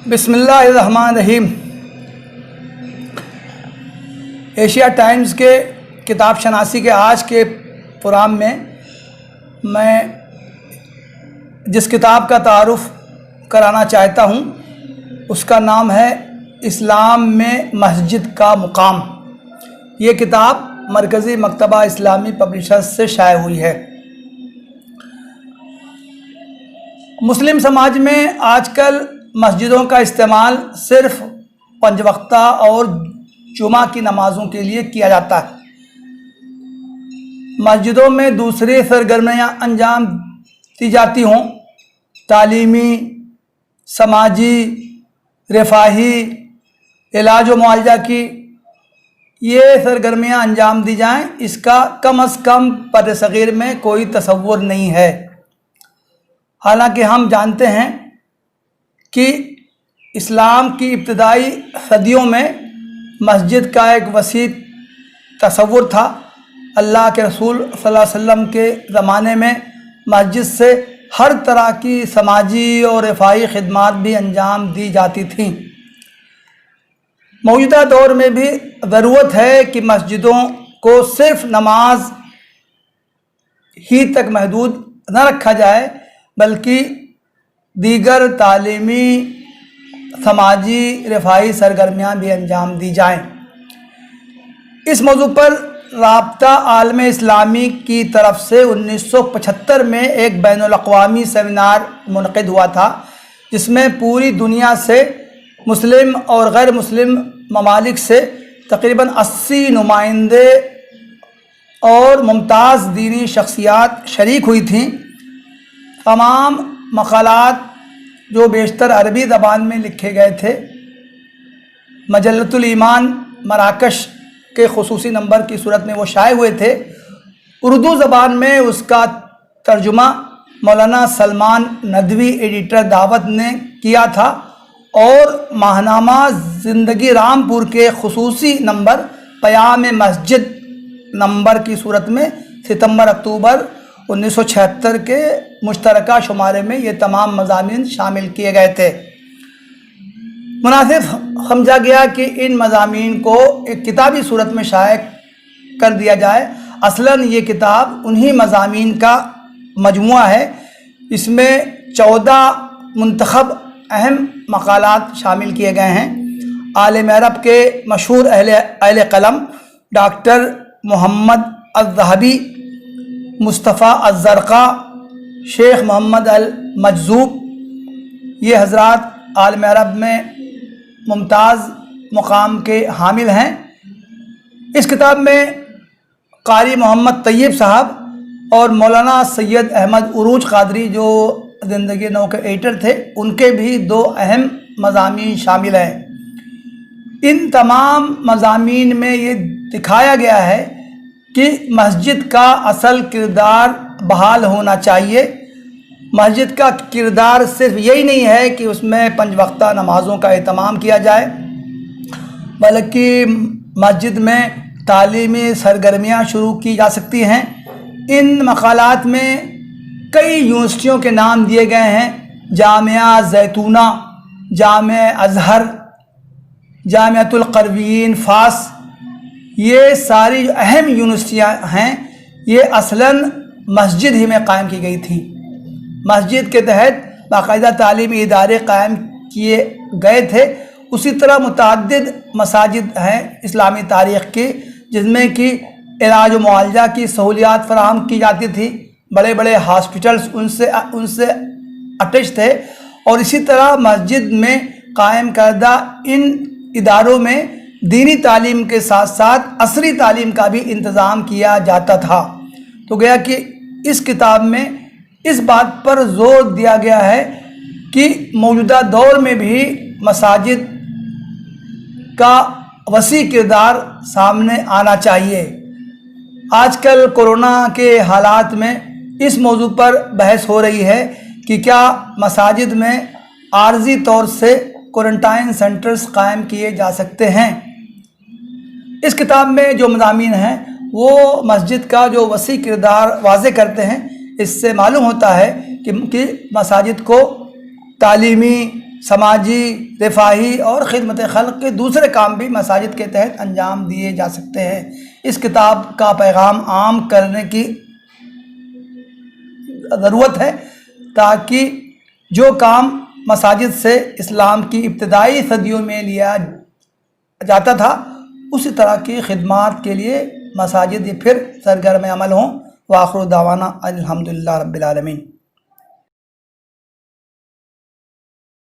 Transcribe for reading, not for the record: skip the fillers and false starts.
बिस्मिल्लाहिर्रहमानिर्रहीम। Asia times के किताब शनासी के आज के प्रोग्राम में मैं जिस किताब का तारुफ़ कराना चाहता हूँ उसका नाम है इस्लाम में मस्जिद का मुकाम। ये किताब मरकज़ी मकतबा इस्लामी पब्लिशर्स से शाये हुई है। मुस्लिम समाज में आजकल मस्जिदों का इस्तेमाल सिर्फ़ पंज वक्ता और जुमा की नमाज़ों के लिए किया जाता है। मस्जिदों में दूसरी सरगर्मियाँ अंजाम दी जाती हों, तालीमी, समाजी, रफ़ाही, इलाज व मुआलजा की ये सरगर्मियाँ अंजाम दी जाएं, इसका कम से कम बरसग़ीर में कोई तसव्वुर नहीं है। हालांकि हम जानते हैं कि इस्लाम की इब्तिदाई सदियों में मस्जिद का एक वसी तसव्वुर था। अल्लाह के रसूल सल्लल्लाहु अलैहि वसल्लम के ज़माने में मस्जिद से हर तरह की समाजी और रफ़ाही खिदमात भी अंजाम दी जाती थीं। मौजूदा दौर में भी ज़रूरत है कि मस्जिदों को सिर्फ़ नमाज ही तक महदूद न रखा जाए, बल्कि दीगर तालीमी, समाजी, रफ़ाही सरगर्मियाँ भी अंजाम दी जाएं। इस मौजू पर राब्ता आलम इस्लामी की तरफ से 1975 में एक बैनुल अक़वामी सेमिनार मुनक़िद हुआ था, जिसमें पूरी दुनिया से मुस्लिम और गैर मुस्लिम ममालिक से तकरीबन 80 नुमाइंदे और मुमताज़ दीनी शख्सियात शरीक हुई थीं। तमाम मक़ालात जो बेशतर अरबी ज़बान में लिखे गए थे, मजल्लतुल ईमान मराकश के ख़ुसूसी नंबर की सूरत में वो शाये हुए थे। उर्दू ज़बान में उसका तर्जुमा मौलाना सलमान नदवी एडिटर दावत ने किया था और माहनामा ज़िंदगी रामपुर के ख़ुसूसी नंबर क़याम मस्जिद नंबर की सूरत में सितंबर-अक्टूबर 1976 के मुश्तरका शुमारे में ये तमाम मज़ामीन शामिल किए गए थे। मुनासिब समझा गया कि इन मज़ामीन को एक किताबी सूरत में शाये कर दिया जाए। असलन ये किताब उन्हीं मज़ामीन का मजमुआ है। इसमें 14 मुंतखब अहम मक़ालात शामिल किए गए हैं। आलिम अरब के मशहूर अहले कलम डॉक्टर मोहम्मद अज़्ज़हबी, मुस्तफ़ा अज़्ज़रक़ा, शेख मोहम्मद अल मजज़ूब, ये हज़रात आलम अरब में मुमताज़ मुक़ाम के हामिल हैं। इस किताब में क़ारी मोहम्मद तैयब साहब और मौलाना सैयद अहमद उरूज क़ादरी जो ज़िंदगी नौ के एडिटर थे, उनके भी 2 अहम मज़ामीन शामिल हैं। इन तमाम मज़ामीन में ये दिखाया गया है कि मस्जिद का असल किरदार बहाल होना चाहिए। मस्जिद का किरदार सिर्फ यही नहीं है कि उसमें 5 वक्ता नमाज़ों का एहतमाम किया जाए, बल्कि मस्जिद में तालीमी सरगर्मियाँ शुरू की जा सकती हैं। इन मक़ालात में कई यूनिवर्सिटियों के नाम दिए गए हैं: जामिया ज़ैतूना, जामिया अज़हर, जामियातुल क़रवीन फ़ास। ये सारी अहम यूनिवर्सिटियाँ हैं, ये असलन मस्जिद ही में कायम की गई थी। मस्जिद के तहत बाकायदा तालीमी इदारे कायम किए गए थे। उसी तरह मुतअद्दिद मसाजिद हैं इस्लामी तारीख़ की, जिसमें कि इलाज व मुआलजा की सहूलियात फ़राहम की जाती थी। बड़े बड़े हॉस्पिटल्स उनसे अटैच थे। और इसी तरह मस्जिद में कायम करदा इन इदारों में दीनी तालीम के साथ साथ असरी तालीम का भी इंतज़ाम किया जाता था। तो गया कि इस किताब में इस बात पर ज़ोर दिया गया है कि मौजूदा दौर में भी मसाजिद का वसी किरदार सामने आना चाहिए। आजकल कोरोना के हालात में इस मौजू पर बहस हो रही है कि क्या मसाजिद में आर्जी तौर से क्वारंटाइन सेंटर्स कायम किए जा सकते हैं। इस किताब में जो मज़ामीन हैं वो मस्जिद का जो वसी किरदार वाज़े करते हैं। इससे मालूम होता है कि मसाजिद को तालीमी, سماجی، رفاہی اور خدمت خلق کے دوسرے کام بھی مساجد کے تحت انجام دیے جا سکتے ہیں۔ اس کتاب کا پیغام عام کرنے کی ضرورت ہے تاکہ جو کام مساجد سے اسلام کی ابتدائی صدیوں میں لیا جاتا تھا اسی طرح کی خدمات کے لیے مساجد پھر سرگرم عمل ہوں۔ وآخر دعوانا الحمدللہ رب العالمین۔